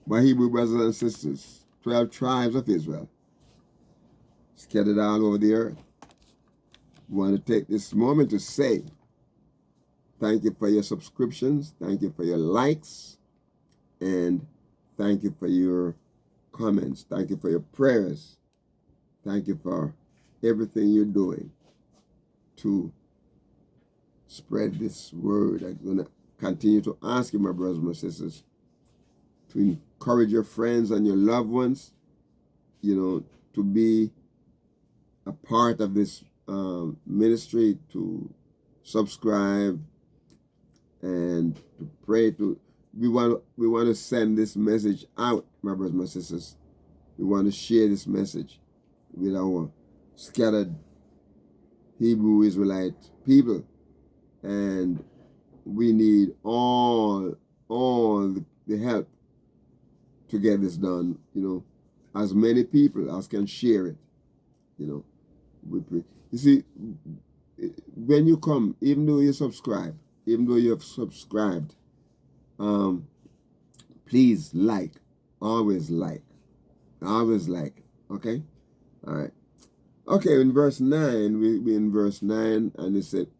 My Hebrew brothers and sisters, 12 tribes of Israel, scattered all over the earth. I want to take this moment to say thank you for your subscriptions, thank you for your likes, and thank you for your comments. Thank you for your prayers. Thank you for everything you're doing to spread this word. I'm going to continue to ask you, my brothers and my sisters, to encourage your friends and your loved ones, to be a part of this ministry, to subscribe and to pray. We want to send this message out, my brothers and my sisters. We want to share this message with our scattered Hebrew Israelite people, and we need all the help to get this done. As many people as can share it. We pray. You see, when you come, even though you have subscribed, please always like, okay? All right. Okay, in verse 9, we in verse 9, and it said,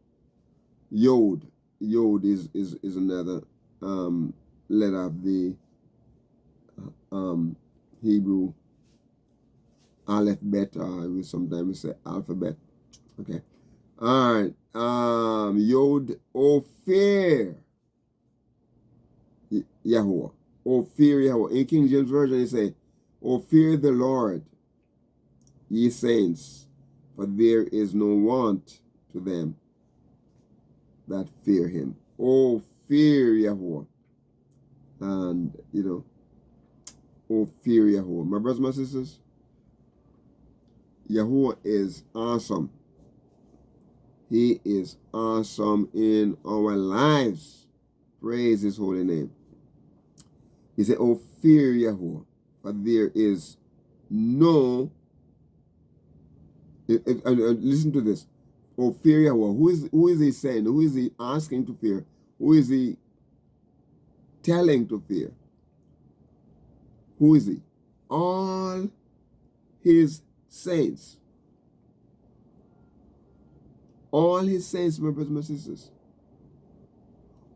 Yod. Yod is another letter of the Hebrew alphabet, or we sometimes say alphabet. Okay. All right. Yod, fear Yahuwah. Fear Yahuwah. In King James Version, it say, fear the Lord, ye saints, for there is no want to them that fear him. Fear Yahuwah. And, fear Yahuwah. My brothers and my sisters, Yahuwah is awesome. He is awesome in our lives. Praise his holy name. He said, fear Yahuwah, for there is no... listen to this. Fear Yahuwah. Who is he saying? Who is he asking to fear? Who is he telling to fear? Who is he? All his saints. All his saints, my brothers and my sisters.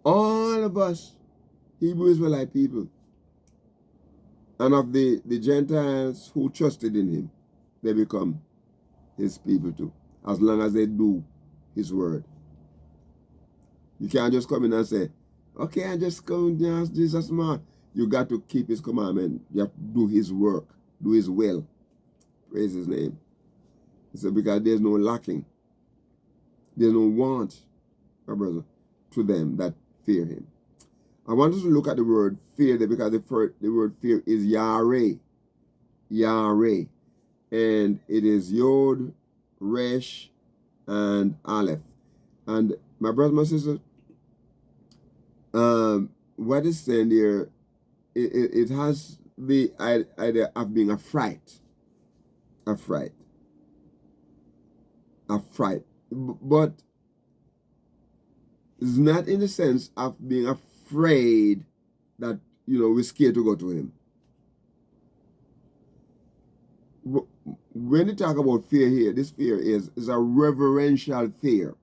All of us, Hebrew Israelite people, and of the Gentiles who trusted in him, they become his people too, as long as they do his word. You can't just come in and say, okay, I just come to ask Jesus, man. You got to keep his commandment. You have to do his work, do his will. Praise his name. He said, because there's no lacking. There's no want, my brother, to them that fear him. I want us to look at the word fear there, because the word fear is Yahweh. Yahweh. And it is Yod, Resh, and Aleph. And my brother, my sister, what is saying there, it has the idea of being a fright. A fright. A fright. But it's not in the sense of being afraid that, we're scared to go to him. When you talk about fear here, this fear is a reverential fear.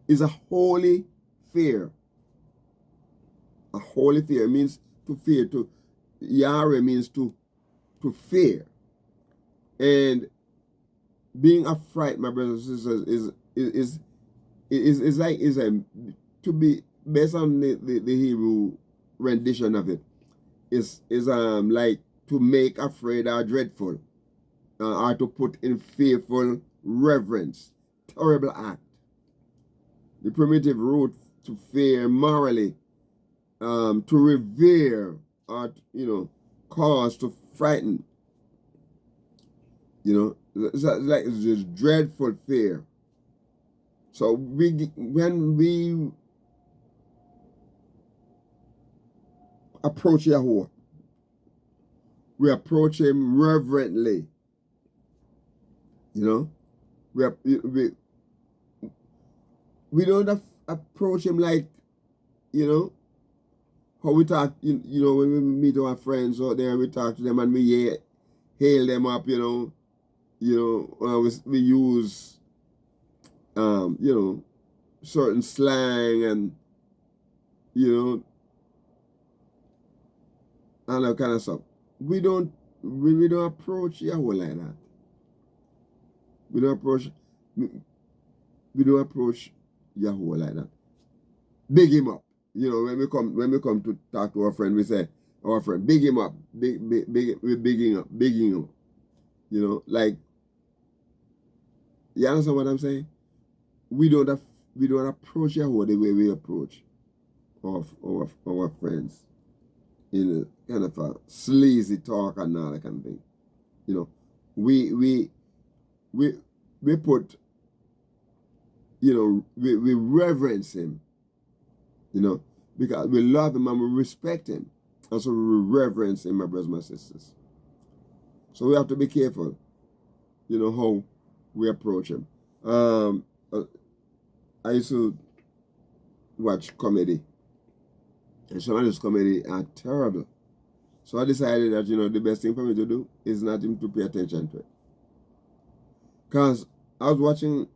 It's a holy fear. A holy fear means to fear. Yahweh means to fear. And being afraid, my brothers and sisters, is to be based on the Hebrew rendition of it. Is like to make afraid or dreadful, or to put in fearful reverence. Terrible act. The primitive root to fear morally, to revere, or cause to frighten. It's like it's just dreadful fear. So when we approach Yahuwah, we approach him reverently. We don't approach him like, how we talk, when we meet our friends out there, we talk to them and we hail them up, we use, certain slang and, and that kind of stuff. We don't approach Yahweh like that. We don't approach Yahweh like that. Big him up. When we come to talk to our friend, we say, our friend, big him up. We're bigging up. Like, you understand what I'm saying? We don't approach Yahweh the way we approach our friends. In a kind of a sleazy talk and all that kind of thing. We put, we reverence him, because we love him and we respect him. And so we reverence him, my brothers and my sisters. So we have to be careful, how we approach him. I used to watch comedy. And some of those comedy are terrible. So I decided that, the best thing for me to do is not even to pay attention to it. Because I was watching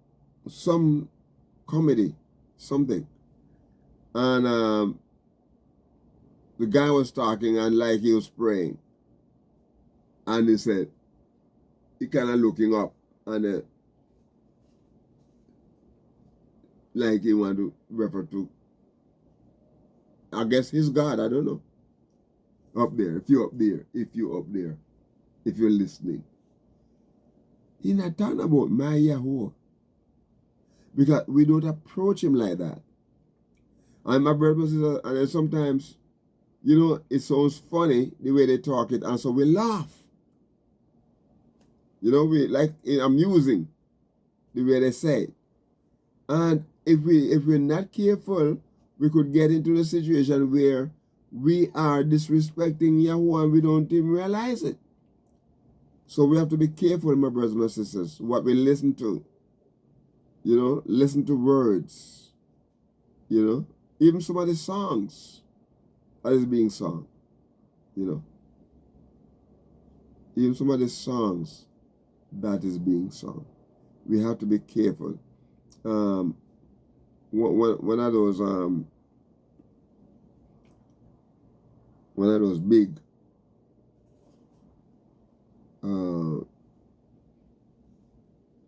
some comedy, something. And the guy was talking and like he was praying. And he said, he kind of looking up and like he wanted to refer to, I guess his God, I don't know. Up there, if you're up there, if you're listening. He's not talking about my YAHUAH. Because we don't approach him like that. And my brothers and sisters, and then sometimes, it sounds funny the way they talk it, and so we laugh. We like amusing the way they say it. And if we're not careful, we could get into the situation where we are disrespecting Yahuwah and we don't even realize it. So we have to be careful, my brothers and my sisters, what we listen to. Listen to words. Even some of the songs that is being sung. Even some of the songs that is being sung. We have to be careful. One of those big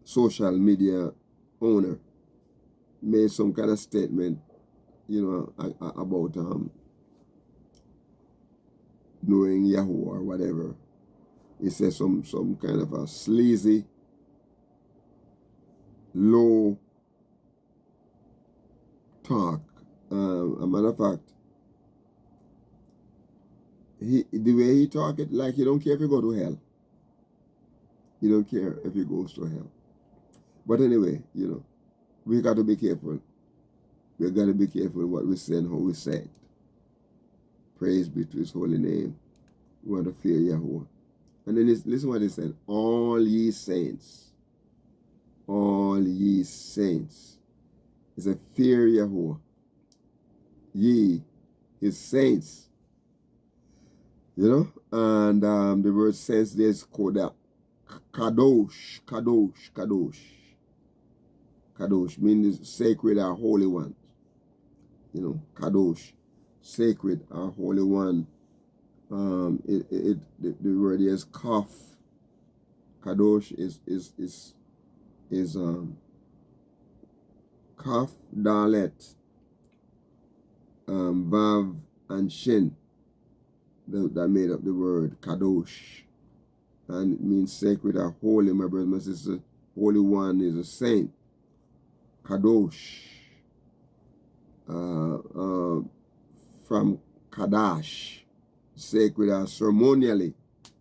social media owner made some kind of statement, about knowing Yahuwah or whatever. He said some kind of a sleazy, low talk. A matter of fact, the way he talk it, like he don't care if you go to hell. He don't care if he goes to hell. But anyway, we got to be careful. We got to be careful what we say and how we say it. Praise be to his holy name. We want to fear Yahuwah. And then listen what he said. All ye saints. All ye saints. He said, fear Yahuwah. Ye, his saints. And the word saints there is called kadosh, kadosh, kadosh. Kadosh means sacred or holy one. Kadosh, sacred or holy one. The word is kaf. Kadosh is kaf, dalet, vav, and shin. That made up the word kadosh. And it means sacred or holy, my brothers and my sisters. Holy one is a saint. Kadosh. From Kadash. Sacred or ceremonially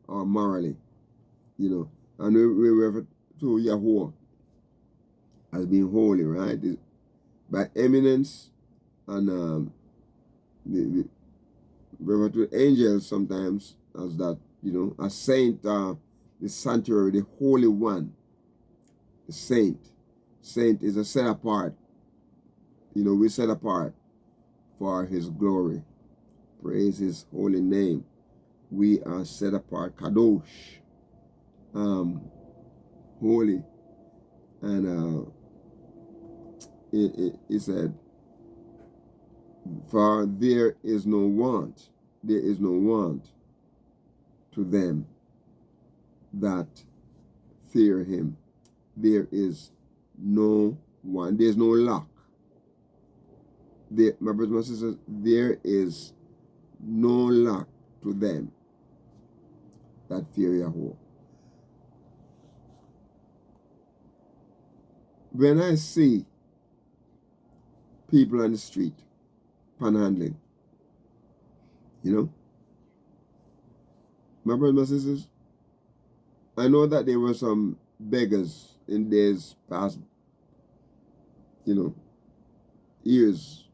or morally. And we refer to Yahuwah as being holy, right? By eminence, and we refer to angels sometimes as that, a saint, the sanctuary, the holy one, the saint. Saint is a set apart. We set apart for his glory. Praise his holy name. We are set apart, kadosh, holy. And it said, for there is no want to them that fear him. There is no want. There's no lack. My brothers and sisters, there is no lack to them that fear Yahuwah. When I see people on the street panhandling, my brothers and sisters, I know that there were some beggars in days past, years,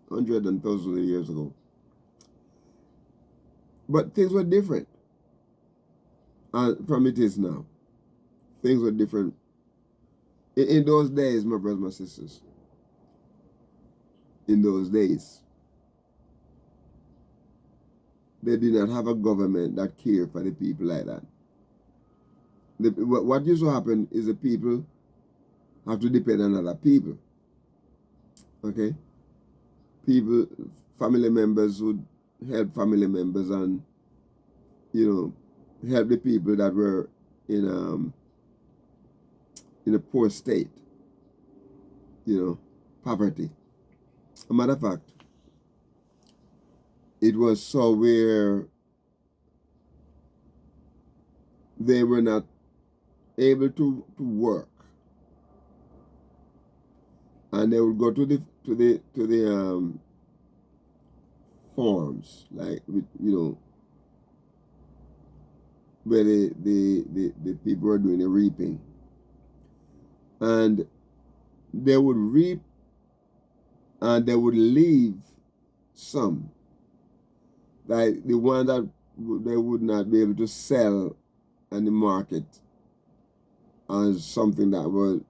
hundreds and thousands of years ago. But things were different from it is now. Things were different. In those days, my brothers and sisters, in those days, they did not have a government that cared for the people like that. What used to happen is the people have to depend on other people. Okay? People, family members would help family members and, help the people that were in a poor state, poverty. As a matter of fact, it was so where they were not able to work, and they would go to the farms, like where the people were doing the reaping, and they would reap and they would leave some, like the one that they would not be able to sell in the market as something that was,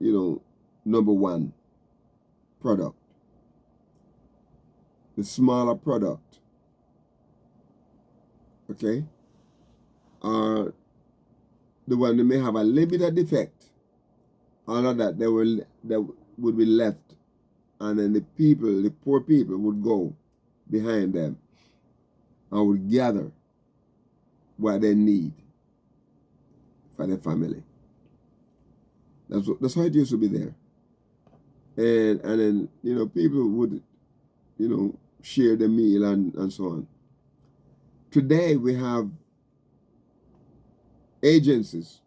number one product. The smaller product, okay, or the one that may have a little bit of defect, all of that, that would be left, and then the poor people would go behind them and would gather what they need for their family. That's how it used to be there. And then, people would, share the meal and so on. Today we have agencies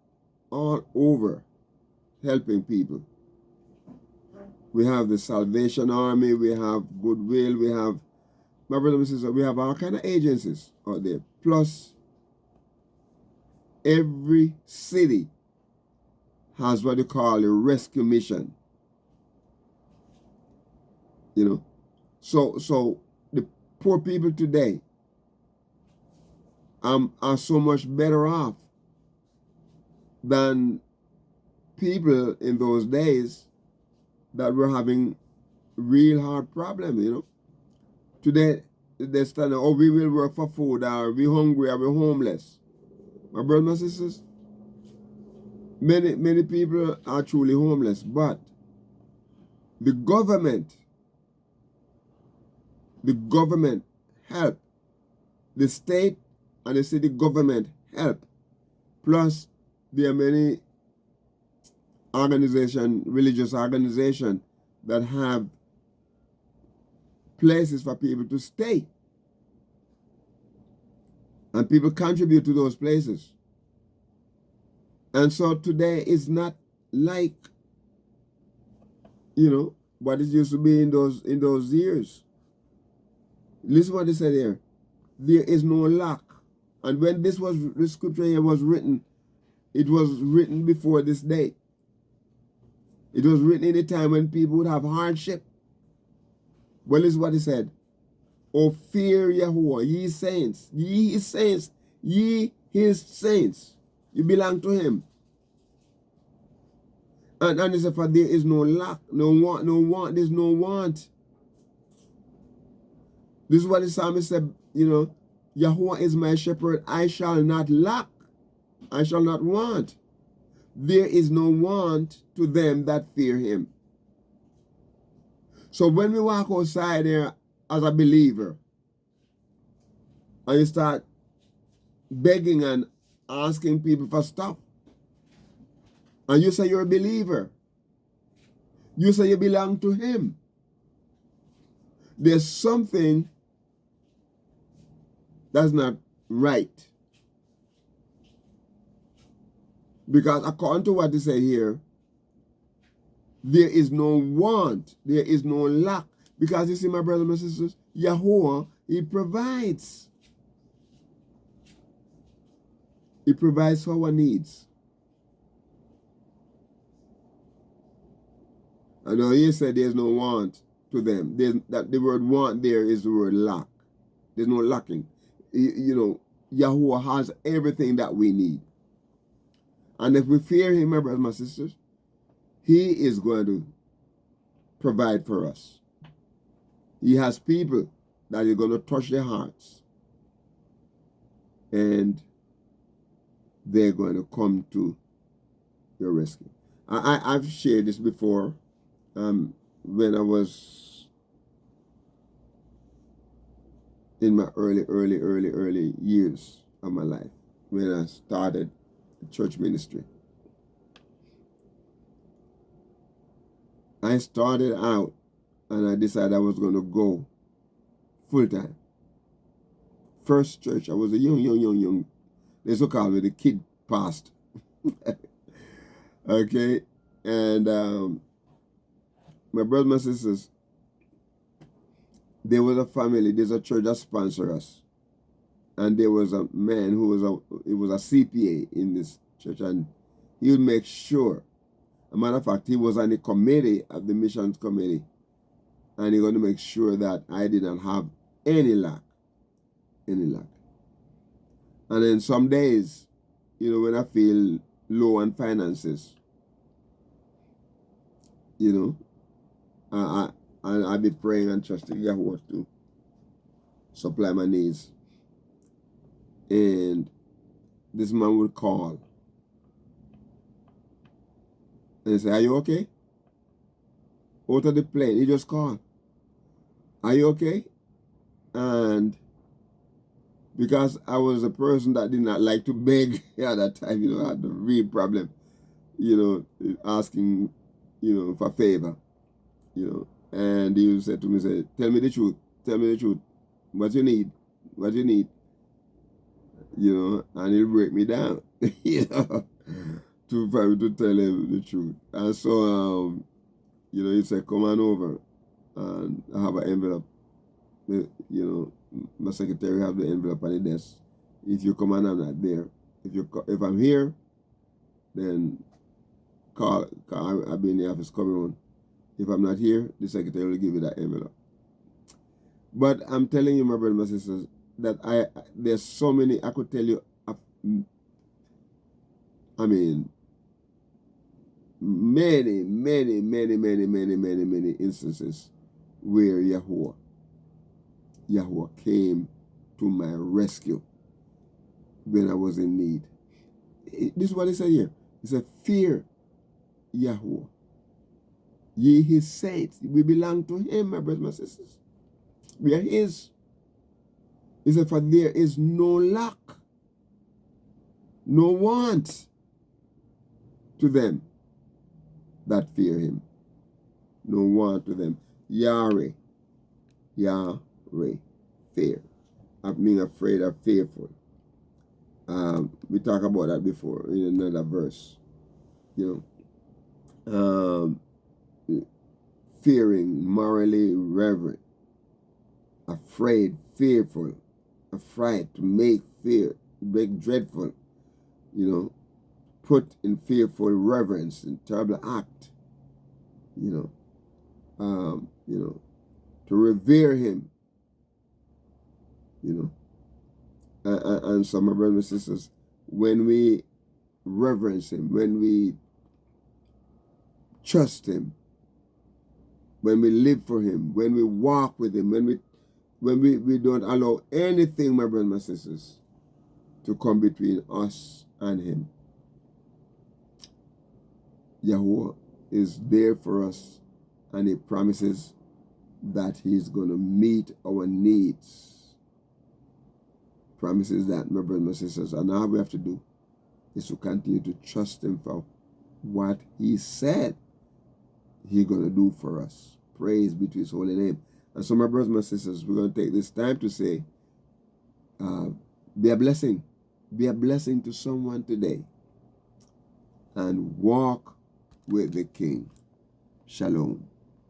all over helping people. We have the Salvation Army, we have Goodwill, we have, my brothers and sisters, we have all kind of agencies out there. Plus, every city has what they call a rescue mission. So the poor people today are so much better off than people in those days that were having real hard problems, Today, they stand, we will work for food, or we hungry, or we homeless. My brothers and sisters, many people are truly homeless, but the government help. The state and the city government help. Plus, there are many religious organizations that have places for people to stay. And people contribute to those places. And so today is not like, what it used to be in those years. Listen what they said here. There is no lack. And when the scripture here was written, it was written before this day. It was written in a time when people would have hardship. Well, this is what he said. O fear Yahuwah, ye saints, ye his saints, ye his saints. You belong to him. And he said, for there is no lack, no want, there's no want. This is what the psalmist said, Yahuwah is my shepherd, I shall not lack, I shall not want. There is no want to them that fear him. So when we walk outside there as a believer, and you start begging and asking people for stuff, and you say you're a believer, you say you belong to him, there's something that's not right. Because according to what they say here, there is no want, there is no lack. Because you see, my brothers and sisters, Yahuwah, he provides. He provides for our needs. I know he said there's no want to them. The word want there is the word lack. There's no lacking. Yahuwah has everything that we need. And if we fear him, my brothers and my sisters, he is going to provide for us. He has people that are going to touch their hearts. And they're going to come to your rescue. I've shared this before. When I was in my early years of my life, when I started church ministry. I started out and I decided I was going to go full time. First church, I was a young. They used to call me the kid pastor. Okay? And my brothers and sisters, there was a family, there's a church that sponsored us. And there was a man who was a CPA in this church, and he would make sure. As a matter of fact, he was on the committee of the missions committee, and he was going to make sure that I did not have any lack. And then some days, when I feel low on finances, I'll be praying and trusting Yahuwah to supply my needs. And this man would call and say, "Are you okay?" Out of the plane, he just called, "Are you okay?" And because I was a person that did not like to beg at that time, I had a real problem, asking, for favor, and he would say to me, "Tell me the truth, what you need, and he'll break me down, to tell him the truth. And so, he said, "Come on over," and I have an envelope. My secretary have the envelope on the desk. If you come and I'm not there, if I'm here, then call. I'll be in the office coming on. If I'm not here, the secretary will give you that envelope. But I'm telling you, my brothers and sisters, that there's so many, I could tell you, many instances where Yahuwah came to my rescue when I was in need. This is what he said here. He said, "Fear Yahuwah, ye his saints." We belong to him, my brothers and sisters. We are his. He said, "For there is no lack, no want to them that fear him." No want to them. Yahweh, fear. Of being afraid or fearful. We talked about that before in another verse. Fearing, morally reverent, afraid, fearful, affright, to make fear, make dreadful, put in fearful reverence, in terrible act, to revere him, and so my brothers and sisters, when we reverence him, when we trust him, when we live for him, when we walk with him, when we when we don't allow anything, my brothers and my sisters, to come between us and him. Yahuwah is there for us, and he promises that he's going to meet our needs. Promises that, my brothers and my sisters, and all we have to do is to continue to trust him for what he said he's going to do for us. Praise be to his holy name. And so, my brothers and my sisters, we're going to take this time to say, be a blessing. Be a blessing to someone today. And walk with the King. Shalom.